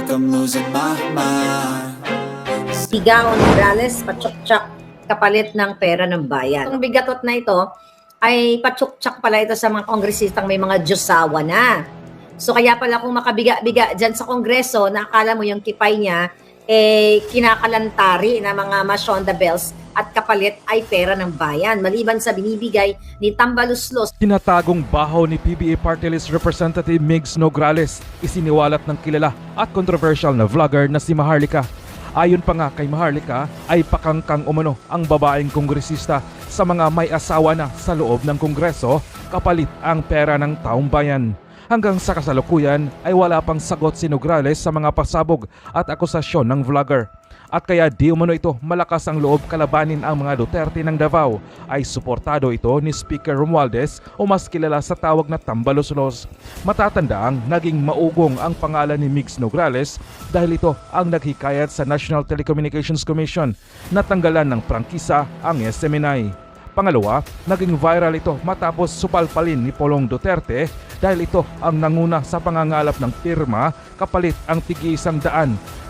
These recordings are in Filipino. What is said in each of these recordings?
like I'm losing my mind. Sigaw Morales, patsuktsak kapalit ng pera ng bayan. Ang bigatot na ito ay patsuktsak pala ito sa mga kongresistang may mga Diyosawa na. So kaya pala kung makabiga-biga dyan sa kongreso, na akala mo yung kipay niya, kinakalantari na mga Mashonda bells at kapalit ay pera ng bayan. Maliban sa binibigay ni Tambaluslos. Tinatagong bahaw ni PBA Party List Representative Migs Nograles, isiniwalat ng kilala at controversial na vlogger na si Maharlika. Ayon pa nga kay Maharlika ay pakangkang umano ang babaeng kongresista sa mga may asawa na sa loob ng kongreso kapalit ang pera ng taong bayan. Hanggang sa kasalukuyan ay wala pang sagot si Nograles sa mga pasabog at akusasyon ng vlogger. At kaya di umano ito malakas ang loob kalabanin ang mga Duterte ng Davao, ay suportado ito ni Speaker Romualdez o mas kilala sa tawag na Tambaluslos. Matatandaang naging maugong ang pangalan ni Migs Nograles dahil ito ang naghikayat sa National Telecommunications Commission na tanggalan ng prangkisa ang SMNI. Pangalawa, naging viral ito matapos supalpalin ni Pulong Duterte dahil ito ang nanguna sa pangangalap ng pirma kapalit ang tig-100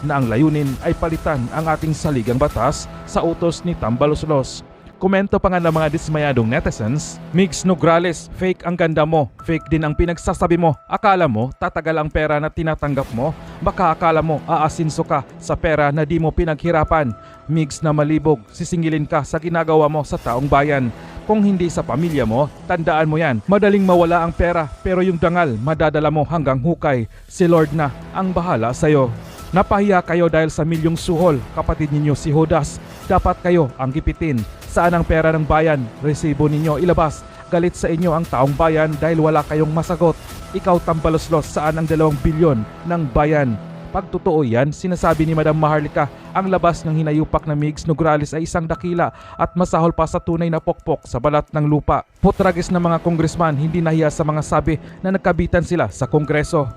na ang layunin ay palitan ang ating saligang batas sa utos ni Tambaluslos. Komento pa nga ng mga dismayadong netizens, Migs Nograles, fake ang ganda mo, fake din ang pinagsasabi mo. Akala mo tatagal ang pera na tinatanggap mo? Baka akala mo aasinso ka sa pera na di mo pinaghirapan. Migs na malibog, sisingilin ka sa ginagawa mo sa taong bayan. Kung hindi sa pamilya mo, tandaan mo yan. Madaling mawala ang pera pero yung dangal madadala mo hanggang hukay. Si Lord na ang bahala sa'yo. Napahiya kayo dahil sa milyong suhol, kapatid ninyo si Judas. Dapat kayo ang gipitin. Saan ang pera ng bayan? Resibo ninyo ilabas. Galit sa inyo ang taong bayan dahil wala kayong masagot. Ikaw Tambaluslos, saan ang 2 bilyon ng bayan? Pag totoo yan, sinasabi ni Madam Maharlika, ang labas ng hinayupak na Migs Nograles ay isang dakila at masahol pa sa tunay na pokpok sa balat ng lupa. Putragis ng mga kongresman hindi nahiya sa mga sabi na nagkabitan sila sa kongreso.